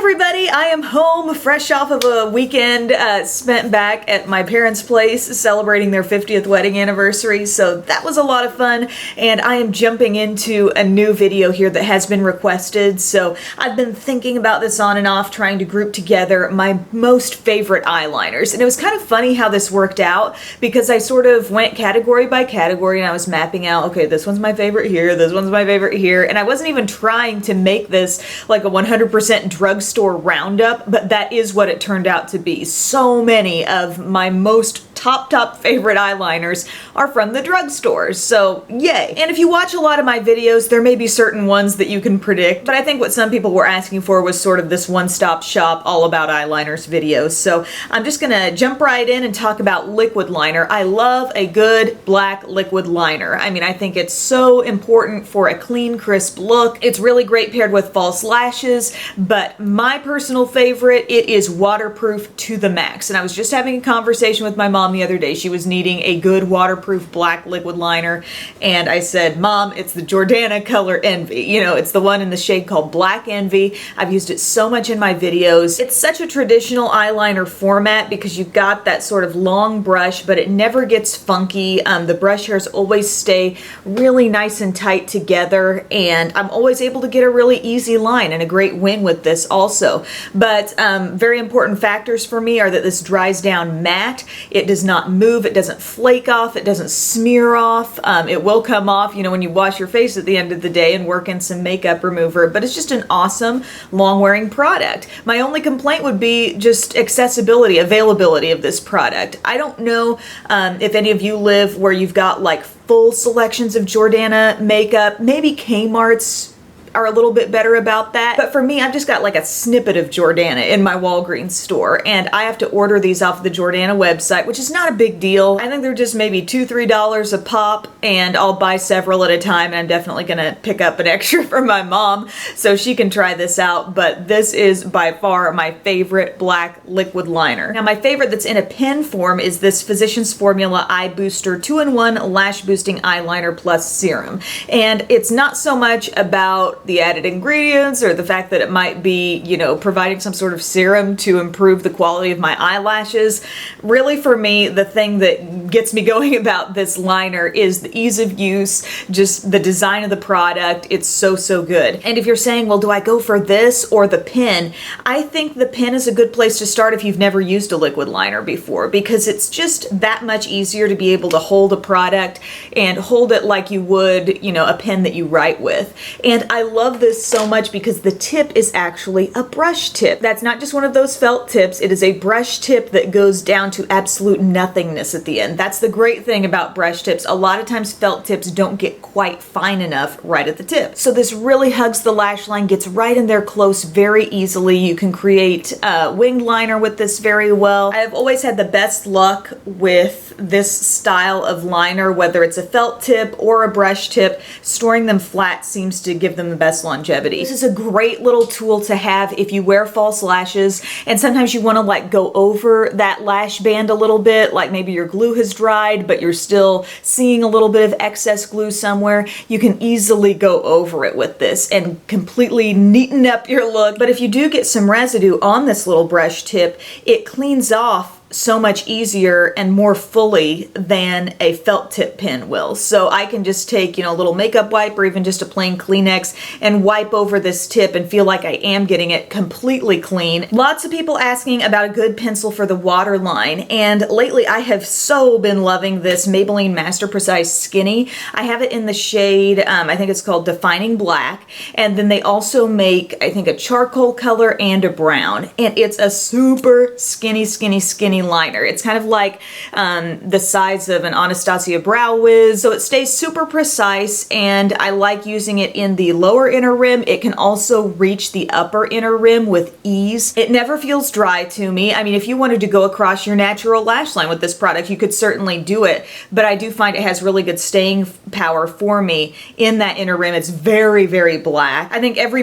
everybody, I am home fresh off of a weekend spent back at my parents' place celebrating their 50th wedding anniversary, so that was a lot of fun, and I am jumping into a new video here that has been requested. So I've been thinking about this on and off, trying to group together my most favorite eyeliners, and it was kind of funny how this worked out because I sort of went category by category and I was mapping out, okay, this one's my favorite here, this one's my favorite here, and I wasn't even trying to make this like a 100% drugstore roundup, but that is what it turned out to be. So many of my most top favorite eyeliners are from the drugstore, so yay. And if you watch a lot of my videos, there may be certain ones that you can predict, but I think what some people were asking for was sort of this one-stop shop all about eyeliners videos. So I'm just gonna jump right in and talk about liquid liner. I love a good black liquid liner. I mean, I think it's so important for a clean, crisp look. It's really great paired with false lashes, but my personal favorite, it is waterproof to the max. And I was just having a conversation with my mom the other day. She was needing a good waterproof black liquid liner, and I said, Mom, it's the Jordana Color Envy. You know, it's the one in the shade called Black Envy. I've used it so much in my videos. It's such a traditional eyeliner format because you've got that sort of long brush, but it never gets funky. The brush hairs always stay really nice and tight together, and I'm always able to get a really easy line and a great wing with this also. But very important factors for me are that this dries down matte. It does not move, it doesn't flake off, it doesn't smear off. It will come off, you know, when you wash your face at the end of the day and work in some makeup remover, but it's just an awesome long wearing product. My only complaint would be just accessibility, availability of this product. I don't know if any of you live where you've got like full selections of Jordana makeup. Maybe Kmart's are a little bit better about that. But for me, I've just got like a snippet of Jordana in my Walgreens store, and I have to order these off the Jordana website, which is not a big deal. I think they're just maybe $2-3 a pop, and I'll buy several at a time, and I'm definitely gonna pick up an extra for my mom so she can try this out. But this is by far my favorite black liquid liner. Now, my favorite that's in a pen form is this Physicians Formula Eye Booster 2-in-1 Lash Boosting Eyeliner Plus Serum. And it's not so much about the added ingredients or the fact that it might be, you know, providing some sort of serum to improve the quality of my eyelashes. Really, for me, the thing that gets me going about this liner is the ease of use, just the design of the product. It's so good. And if you're saying, well, do I go for this or the pen? I think the pen is a good place to start if you've never used a liquid liner before, because it's just that much easier to be able to hold a product and hold it like you would, you know, a pen that you write with. And I love this so much because the tip is actually a brush tip. That's not just one of those felt tips. It is a brush tip that goes down to absolute nothingness at the end. That's the great thing about brush tips. A lot of times felt tips don't get quite fine enough right at the tip. So this really hugs the lash line, gets right in there close very easily. You can create a winged liner with this very well. I've always had the best luck with this style of liner, whether it's a felt tip or a brush tip. Storing them flat seems to give them the best longevity. This is a great little tool to have if you wear false lashes and sometimes you want to like go over that lash band a little bit, like maybe your glue has dried but you're still seeing a little bit of excess glue somewhere. You can easily go over it with this and completely neaten up your look. But if you do get some residue on this little brush tip, it cleans off so much easier and more fully than a felt tip pen will. So I can just take, you know, a little makeup wipe or even just a plain Kleenex and wipe over this tip and feel like I am getting it completely clean. Lots of people asking about a good pencil for the Waterline, and lately I have so been loving this Maybelline Master Precise Skinny. I have it in the shade, I think it's called Defining Black, and then they also make, I think, a charcoal color and a brown, and it's a super skinny liner. It's kind of like the size of an Anastasia Brow Wiz, so it stays super precise, and I like using it in the lower inner rim. It can also reach the upper inner rim with ease. It never feels dry to me. I mean, if you wanted to go across your natural lash line with this product, you could certainly do it, but I do find it has really good staying power for me in that inner rim. It's very black. I think every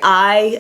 eye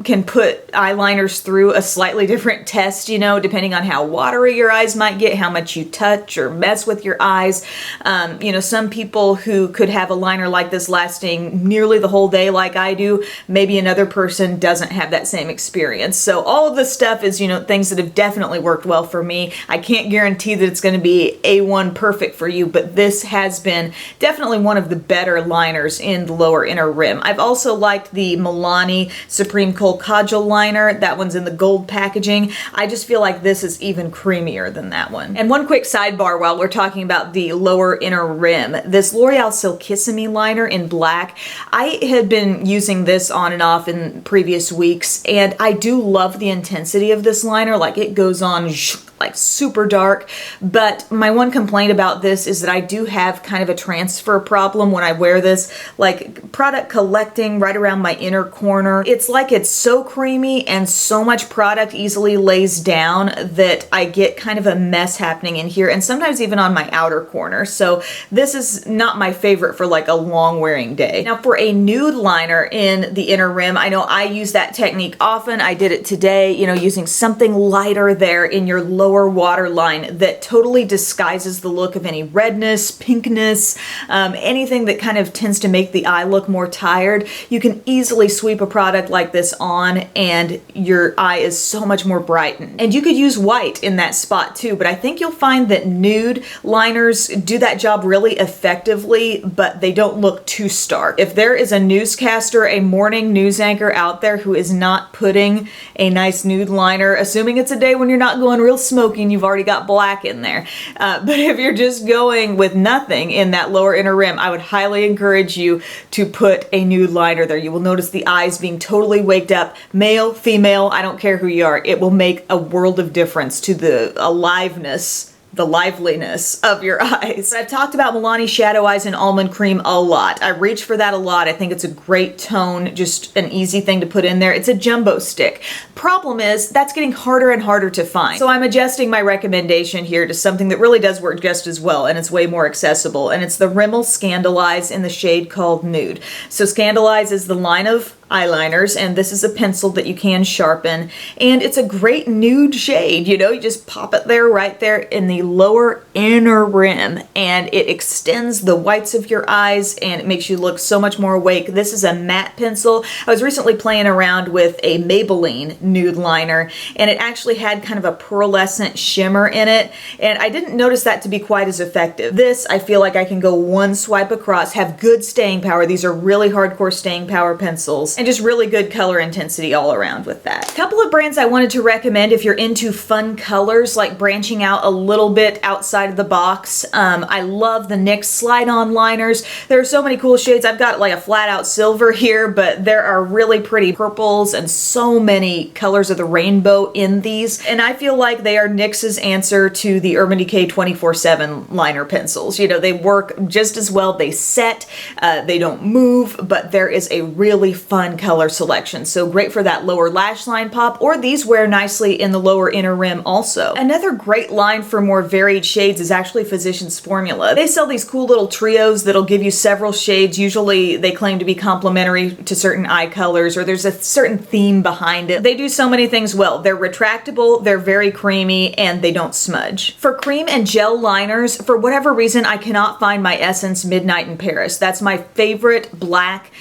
can put eyeliners through a slightly different test, you know, depending depending on how watery your eyes might get, how much you touch or mess with your eyes. You know, some people who could have a liner like this lasting nearly the whole day like I do, maybe another person doesn't have that same experience. So all of this stuff is, you know, things that have definitely worked well for me. I can't guarantee that it's going to be A1 perfect for you, but this has been definitely one of the better liners in the lower inner rim. I've also liked the Milani Supreme Kohl Kajal liner. That one's in the gold packaging. I just feel like this is even creamier than that one. And one quick sidebar while we're talking about the lower inner rim. This L'Oreal Silkissime liner in black, I had been using this on and off in previous weeks, and I do love the intensity of this liner. Like, it goes on like super dark, but my one complaint about this is that I do have kind of a transfer problem when I wear this, like product collecting right around my inner corner. It's like it's so creamy and so much product easily lays down that I get kind of a mess happening in here, and sometimes even on my outer corner. So this is not my favorite for like a long wearing day. Now for a nude liner in the inner rim, I know I use that technique often. I did it today, you know, using something lighter there in your lower waterline that totally disguises the look of any redness, pinkness, anything that kind of tends to make the eye look more tired. You can easily sweep a product like this on and your eye is so much more brightened. And you could use white in that spot too, but I think you'll find that nude liners do that job really effectively, but they don't look too stark. If there is a newscaster, a morning news anchor out there who is not putting a nice nude liner, assuming it's a day when you're not going real smoky and you've already got black in there, but if you're just going with nothing in that lower inner rim, I would highly encourage you to put a nude liner there. You will notice the eyes being totally waked up, male, female, I don't care who you are. It will make a world of difference to the aliveness, the liveliness of your eyes. I've talked about Milani Shadow Eyes in Almond Cream a lot. I reach for that a lot. I think it's a great tone, just an easy thing to put in there. It's a jumbo stick. Problem is, that's getting harder and harder to find. So I'm adjusting my recommendation here to something that really does work just as well, and it's way more accessible, and it's the Rimmel Scandalize in the shade called Nude. So Scandalize is the line of eyeliners, and this is a pencil that you can sharpen, and it's a great nude shade. You know, you just pop it there, right there in the lower inner rim, and it extends the whites of your eyes and it makes you look so much more awake. This is a matte pencil. I was recently playing around with a Maybelline nude liner, and it actually had kind of a pearlescent shimmer in it, and I didn't notice that to be quite as effective. This, I feel like I can go one swipe across, have good staying power. These are really hardcore staying power pencils, and just really good color intensity all around with that. A couple of brands I wanted to recommend if you're into fun colors, like branching out a little bit outside of the box. I love the NYX slide-on liners. There are so many cool shades. I've got like a flat-out silver here, but there are really pretty purples and so many colors of the rainbow in these, and I feel like they are NYX's answer to the Urban Decay 24/7 liner pencils. You know, they work just as well. They set, they don't move, but there is a really fun color selection. So great for that lower lash line pop, or these wear nicely in the lower inner rim also. Another great line for more varied shades is actually Physicians Formula. They sell these cool little trios that'll give you several shades. Usually they claim to be complementary to certain eye colors, or there's a certain theme behind it. They do so many things well. They're retractable, they're very creamy, and they don't smudge. For cream and gel liners, for whatever reason, I cannot find my Essence Midnight in Paris. That's my favorite black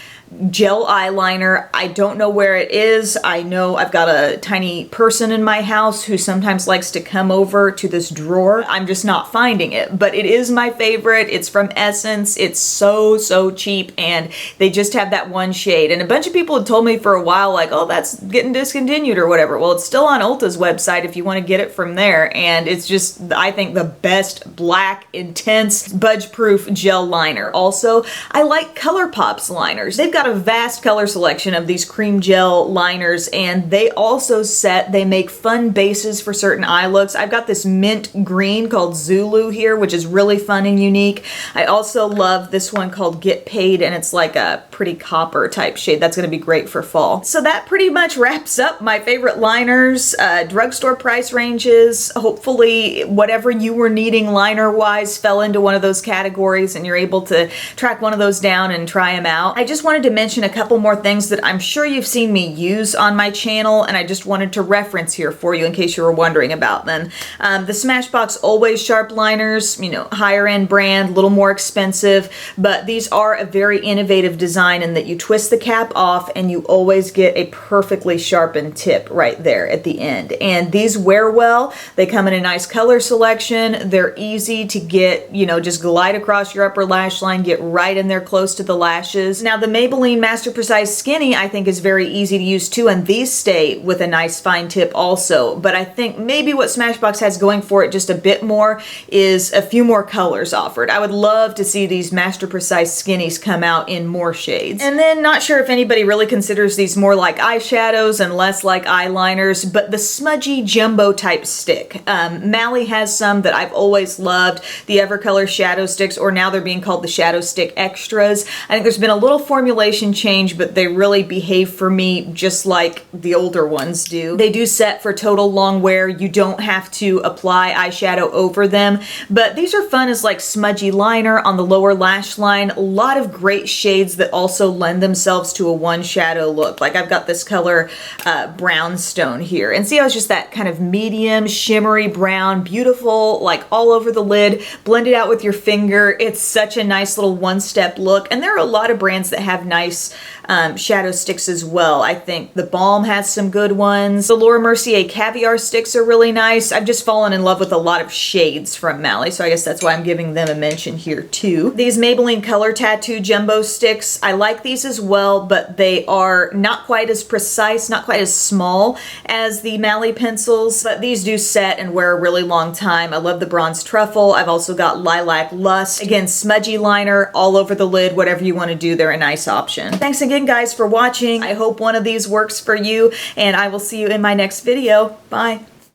gel eyeliner. I don't know where it is. I know I've got a tiny person in my house who sometimes likes to come over to this drawer. I'm just not finding it, but it is my favorite. It's from Essence. It's so cheap, and they just have that one shade. And a bunch of people had told me for a while, like, oh, that's getting discontinued or whatever. Well, it's still on Ulta's website if you want to get it from there, and it's just, I think, the best black, intense, budge-proof gel liner. Also, I like ColourPop's liners. They've got a vast color selection of these cream gel liners, and they also they make fun bases for certain eye looks. I've got this mint green called Zulu here, which is really fun and unique. I also love this one called Get Paid, and it's like a pretty copper type shade. That's going to be great for fall. So that pretty much wraps up my favorite liners, drugstore price ranges. Hopefully whatever you were needing liner wise fell into one of those categories and you're able to track one of those down and try them out. I just wanted to mention a couple more things that I'm sure you've seen me use on my channel, and I just wanted to reference here for you in case you were wondering about them. The Smashbox Always Sharp liners, you know, higher end brand, a little more expensive, but these are a very innovative design in that you twist the cap off and you always get a perfectly sharpened tip right there at the end. And these wear well. They come in a nice color selection. They're easy to get, you know, just glide across your upper lash line, get right in there close to the lashes. Now the Maybelline Master Precise Skinny I think is very easy to use too, and these stay with a nice fine tip also. But I think maybe what Smashbox has going for it just a bit more is a few more colors offered. I would love to see these Master Precise Skinnies come out in more shades. And then not sure if anybody really considers these more like eyeshadows and less like eyeliners, but the smudgy jumbo type stick. Mally has some that I've always loved, the Evercolor Shadow Sticks, or now they're being called the Shadow Stick Extras. I think there's been a little formulation change, but they really behave for me just like the older ones do. They do set for total long wear. You don't have to apply eyeshadow over them, but these are fun as like smudgy liner on the lower lash line. A lot of great shades that also lend themselves to a one shadow look. Like I've got this color Brownstone here, and see how it's just that kind of medium shimmery brown, beautiful, like all over the lid, blend it out with your finger. It's such a nice little one-step look, and there are a lot of brands that have nice shadow sticks as well. I think the Balm has some good ones. The Laura Mercier Caviar sticks are really nice. I've just fallen in love with a lot of shades from Mally, so I guess that's why I'm giving them a mention here too. These Maybelline Color Tattoo Jumbo Sticks, I like these as well, but they are not quite as precise, not quite as small as the Mally pencils, but these do set and wear a really long time. I love the Bronze Truffle. I've also got Lilac Lust. Again, smudgy liner all over the lid, whatever you want to do, they're a nice option. Thanks again, guys, for watching. I hope one of these works for you, and I will see you in my next video. Bye.